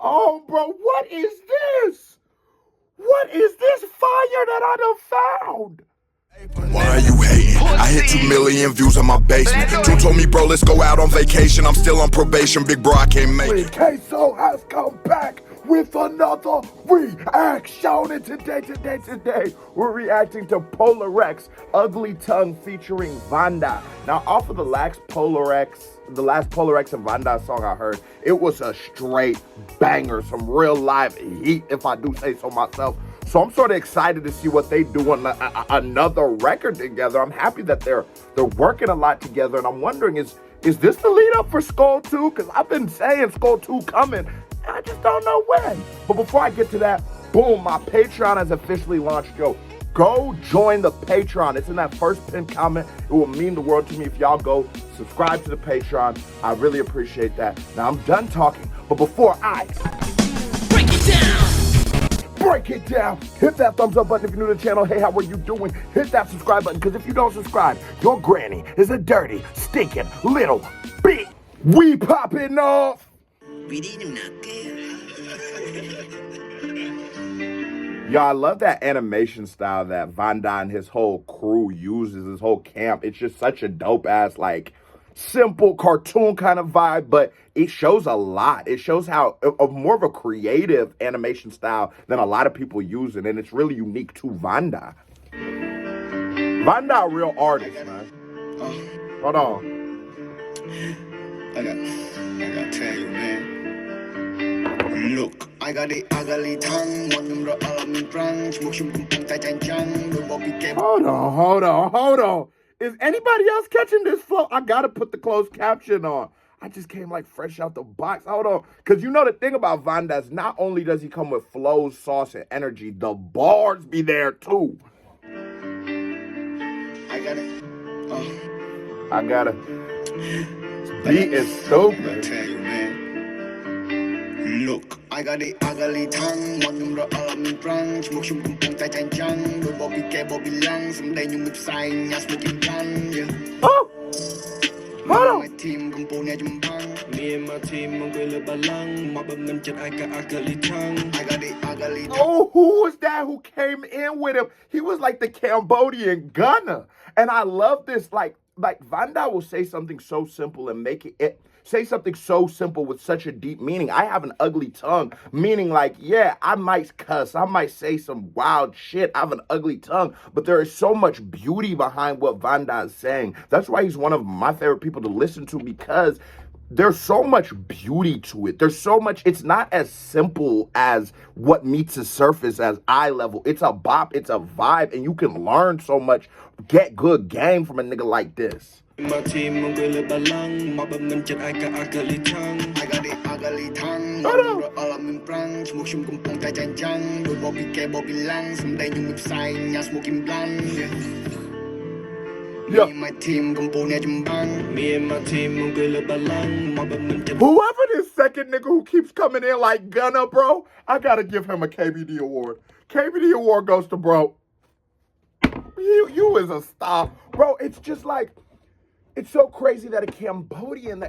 Oh, bro, what is this? What is this fire that I done found? Why are you hating? I hit 2 million views on my basement. June told me, bro, let's go out on vacation. I'm still on probation, big bro, I can't make it. Queso has come back with another reaction. And today, we're reacting to Polarix, Ugly Tongue featuring Vannda. Now, off of the last Polarix and Vannda song I heard, it was a straight banger, some real live heat, if I do say so myself. So I'm sort of excited to see what they do on another record together. I'm happy that they're working a lot together, and I'm wondering, is this the lead up for Skull 2? Because I've been saying Skull 2 coming, I just don't know when. But before I get to that, boom, my Patreon has officially launched. Yo, go join the Patreon. It's in that first pinned comment. It will mean the world to me if y'all go subscribe to the Patreon. I really appreciate that. Now I'm done talking, but before I break it down, hit that thumbs up button if you're new to the channel. Hey, how are you doing? Hit that subscribe button, because if you don't subscribe, your granny is a dirty, stinking little bitch. We popping off. Yo, I love that animation style that Vannda and his whole crew uses, his whole camp. It's just such a dope ass, like, simple cartoon kind of vibe, but it shows a lot. It shows how more of a creative animation style than a lot of people use it, and it's really unique to Vannda. Vannda a real artist, man. Hold on. I gotta tell you, man. Look, I got the ugly tongue. Hold on. Is anybody else catching this flow? I gotta put the closed caption on. I just came like fresh out the box. Hold on. Because you know the thing about Vannda is not only does he come with flows, sauce, and energy, the bars be there too. I got it. I gotta. Beat is stupid. Tell you, man. Look, I got the ugly tongue. Oh! Hold on. Me and my team, I got the ugly tongue. Oh, who was that who came in with him? He was like the Cambodian gunner. And I love this, like Vannda will say something so simple and make it say something so simple with such a deep meaning. I have an ugly tongue, meaning like, yeah, I might cuss, I might say some wild shit, I have an ugly tongue, but there is so much beauty behind what Vannda is saying. That's why he's one of my favorite people to listen to, because there's so much beauty to it. There's so much, it's not as simple as what meets the surface as eye level. It's a bop, it's a vibe, and you can learn so much, get good game from a nigga like this. My team, I got the ugly tongue. I got the ugly tongue. Yeah. My team, me and my team, whoever this second nigga who keeps coming in like Gunna, bro, I gotta give him a KBD award. KBD award goes to bro. You is a star. Bro, it's just like, it's so crazy that Cambodian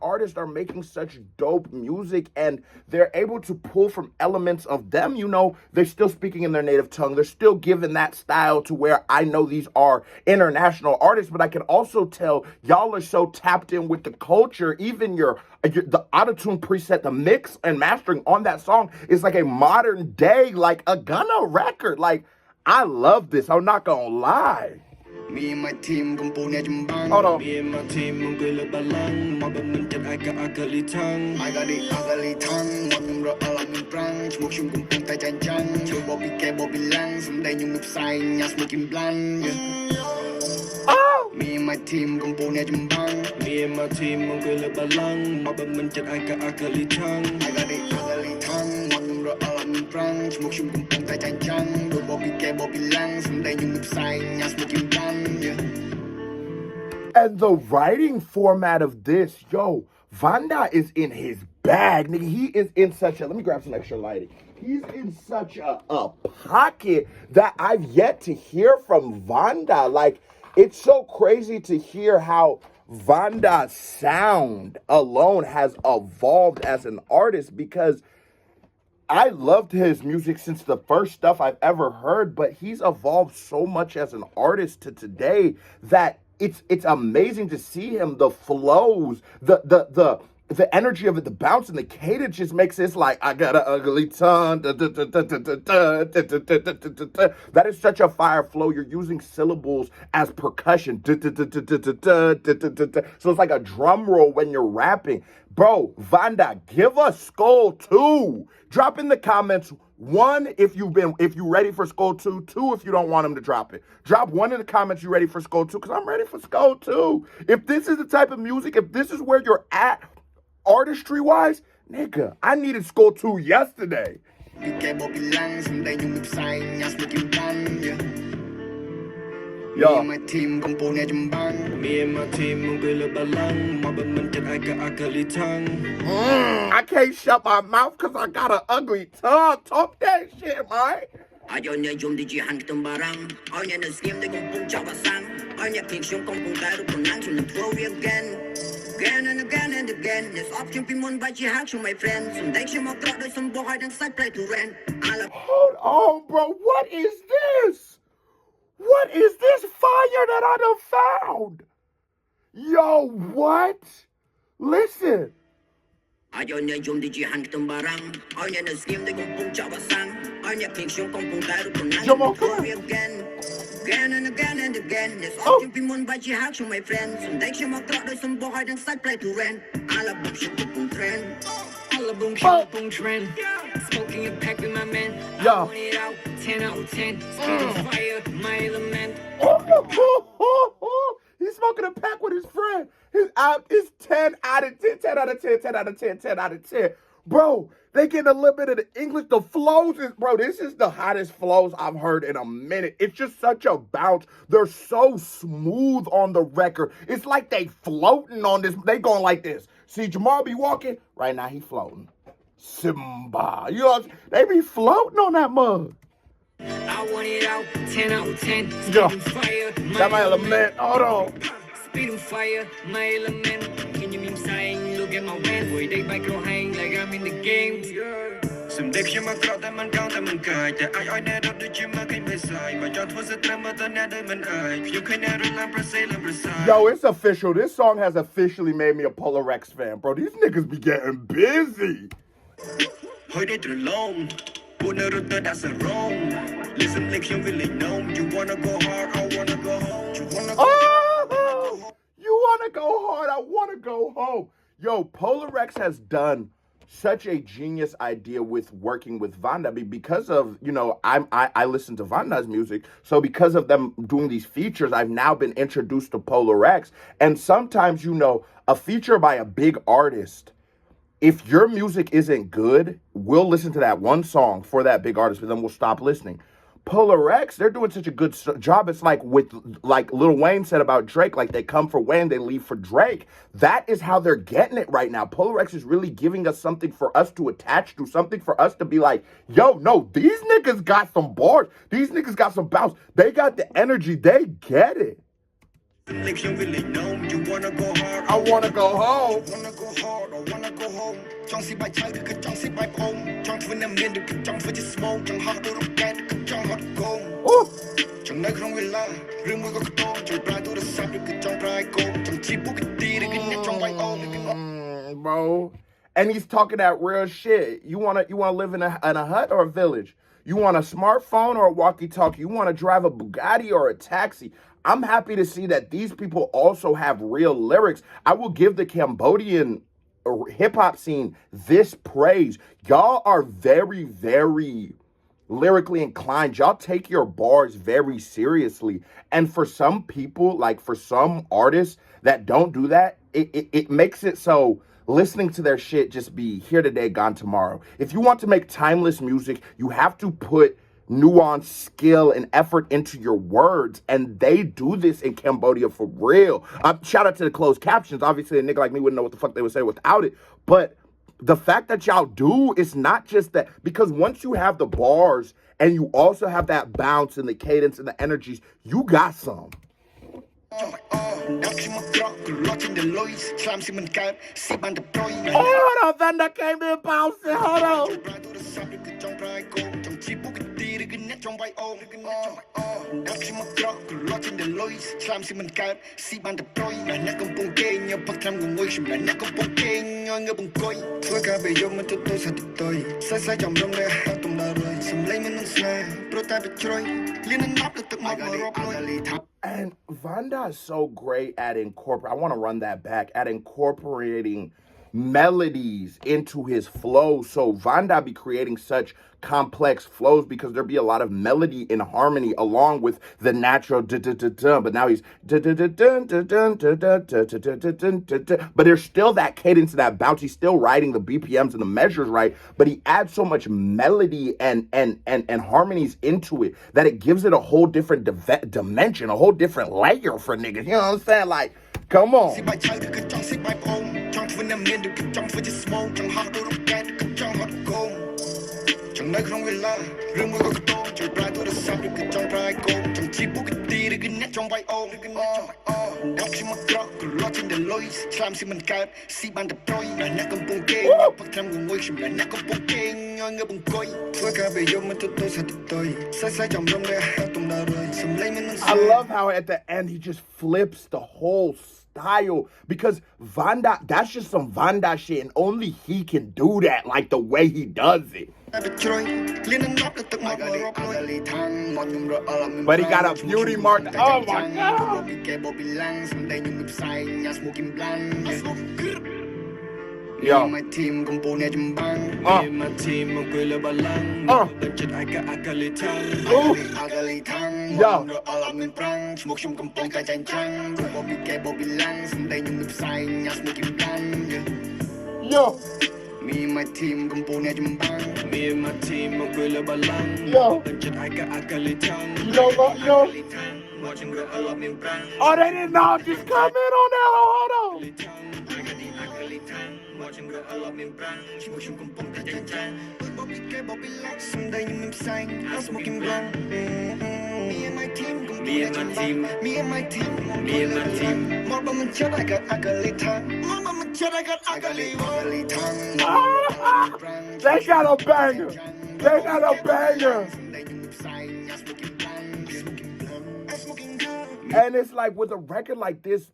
artists are making such dope music, and they're able to pull from elements of them. You know, they're still speaking in their native tongue. They're still giving that style to where I know these are international artists, but I can also tell y'all are so tapped in with the culture. Even the autotune preset, the mix and mastering on that song is like a modern day, like a Gunna record. Like, I love this. I'm not gonna lie. Me and my team, hold on. me and my team, I got ugly tongue. I got the ugly tongue. Oh! Me and my team, me and my team, I got ugly tongue. I got the ugly tongue. And the writing format of this, yo, Vannda is in his bag, nigga. He is in such a, let me grab some extra lighting. He's in such a pocket that I've yet to hear from Vannda. Like, it's so crazy to hear how Vanda's sound alone has evolved as an artist because I loved his music since the first stuff I've ever heard, but he's evolved so much as an artist to today that it's amazing to see him. The flows, the energy of it, the bounce and the cadence just makes it like I got an ugly tongue. That is such a fire flow. You're using syllables as percussion. So it's like a drum roll when you're rapping. Bro, Vannda, give us Skull 2. Drop in the comments 1 if you ready for Skull 2, 2 if you don't want him to drop it. Drop 1 in the comments you ready for Skull 2, because I'm ready for Skull 2. If this is the type of music, if this is where you're at artistry-wise, nigga, I needed Skull 2 yesterday. Yo. Me and my team mong pila balang Mabaman tet I got ugly tongue I can't shut my mouth because I got an ugly tongue. Talk that shit, man. Ayaw niya yung dijihan kitang barang Ayaw niya na-scheme na yung pong tsabasang Ayaw niya pinks yung kong pong karo ko nang throw again Again and again and again Nes op yung pimon ba jihak yung my friend Sunday siya makrok doy some buhay ng side play to rent Hold on, bro. What is this? What is this fire that I done found? Yo, what? Listen. Ayaw niya yung dijihan kitang barang Ayaw niya na-scheme na yung pong tsabasang Ayaw niya pinks yung kong pong karo ko nang throw again Again and again and again Nes op yung pimon ba jihak yung my friend Sunday siya makrok doy some buhay ng side play to rent Alabog siya pong trend Alabong siya pong trend Smoking a pack with my man I want it out, 10 out of 10 Smoking fire, my element He's smoking a pack with his friend. It's 10 out of 10, 10 out of 10, 10 out of 10, 10 out of 10. Bro, they getting a little bit of the English. The flows is, bro, this is the hottest flows I've heard in a minute. It's just such a bounce. They're so smooth on the record. It's like they floating on this. They going like this. See Jamal be walking. Right now he floating. Simba. You know, they be floating on that mug. I want it out, 10 out of 10 Yo, Speeding fire, that my element. Hold on. Speeding fire, my element Can you mean saying, look at my win Boy, they bike no hang like I'm in the game Some dick siya makrokแต่มันก้าวแต่มันกายแต่อ้อยแน่รถด้วยจิมมาขึ้นไปใส่ว่าย้อนทั่วสตรีมมาตอนนี้ได้มันอายอยู่เคยแน่รถลำประเสริฐลำประสาย Yo, it's official. This song has officially made me a Polarix fan, bro. These niggas be getting busy. เฮ้ยได้ตรึงลมพูดในรถแต่ดัสรม Listen like you really know You wanna go hard I wanna go home You wanna go You wanna go hard, I wanna go home. Yo, Polarix has done such a genius idea with working with Vannda because of, you know, I listen to Vanda's music. So because of them doing these features, I've now been introduced to Polarix. And sometimes, you know, a feature by a big artist, if your music isn't good, we'll listen to that one song for that big artist, but then we'll stop listening. Polarix, they're doing such a good job. It's like like Lil Wayne said about Drake, like they come for Wayne, they leave for Drake. That is how they're getting it right now. Polarix is really giving us something for us to attach to, something for us to be like, yo, no, these niggas got some bars. These niggas got some bounce. They got the energy. They get it. Like you really know You wanna go hard I wanna go home. Wanna go hard I wanna go home จ้องสิใบใช้คือจ้องสิใบพงจ้องฟื้นน้ำเย็นหรือจ้องฟื้นจะสมองจ้องหาดูรูปแกนคือจ้องหอดโกงจ้องในครั้งเวลาเรื่องมือก็กระโดดจ้องปลายตัวศัพท์หรือคือจ้องปลายโกงจ้องที่ปกติหรือคือเนี่ยจ้องไว้โอ้หรือคือ Bro. And he's talking that real shit. You wanna live in a hut or a village? You want a smartphone or a walkie-talkie? You wanna drive a Bugatti or a taxi? I'm happy to see that these people also have real lyrics. I will give the Cambodian hip-hop scene this praise. Y'all are very, very lyrically inclined. Y'all take your bars very seriously. And for some people, like for some artists that don't do that, it makes it so listening to their shit just be here today, gone tomorrow. If you want to make timeless music, you have to put nuance, skill, and effort into your words, and they do this in Cambodia for real. Shout out to the closed captions. Obviously, a nigga like me wouldn't know what the fuck they would say without it, but the fact that y'all do is not just that, because once you have the bars and you also have that bounce and the cadence and the energies, you got some. hold on, Vannda came in bouncing. Hold on. And Vannda is so great at I want to run that back, at incorporating melodies into his flow. So Vannda be creating such complex flows because there be a lot of melody and harmony along with the natural but now he's but there's still that cadence and that bounce. He's still writing the BPMs and the measures right, but he adds so much melody and harmonies into it that it gives it a whole different dimension, a whole different layer for niggas. You know what I'm saying? Like, come on. I love how at the end he just flips the whole style, because Vannda, that's just some Vannda shit, and only he can do that like the way he does it. But he got a beauty mark. Oh my god. Yo. My team my team Yo. Me and my team Yo. You know what, yo? Oh, they didn't know. Just come in on that. Hold on. They got a banger. They got a banger. And it's like with a record like this,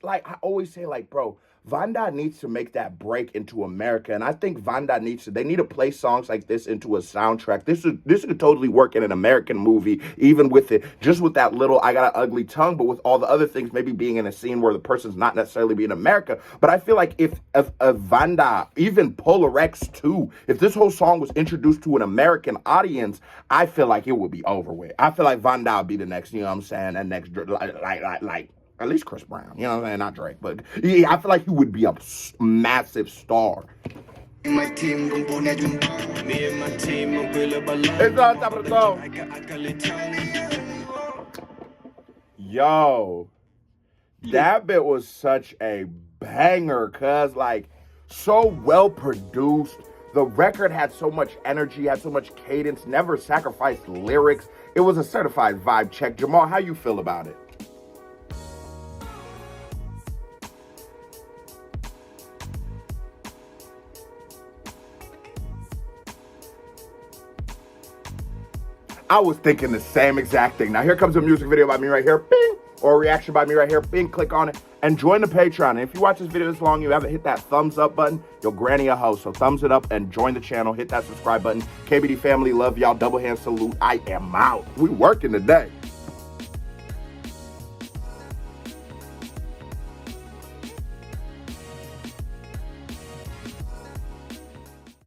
like I always say, like, bro, Vannda needs to make that break into America. And I think Vannda they need to play songs like this into a soundtrack. This could totally work in an American movie, even with it, just with that little, I got an ugly tongue, but with all the other things, maybe being in a scene where the person's not necessarily being America. But I feel like if Vannda, even Polarix too, if this whole song was introduced to an American audience, I feel like it would be over with. I feel like Vannda would be the next, you know what I'm saying, that next, like, at least Chris Brown, you know what I'm saying? Not Drake, but yeah, I feel like he would be a massive star. My team, it's on top of the song. Yo, that bit was such a banger, cuz, like, so well produced. The record had so much energy, had so much cadence, never sacrificed lyrics. It was a certified vibe check. Jamal, how you feel about it? I was thinking the same exact thing. Now here comes a music video by me right here, bing, or a reaction by me right here, bing, click on it, and join the Patreon. And if you watch this video this long, you haven't hit that thumbs up button, you'll granny a hoe. So thumbs it up and join the channel, hit that subscribe button. KBD family, love y'all, double hand salute. I am out. We working today.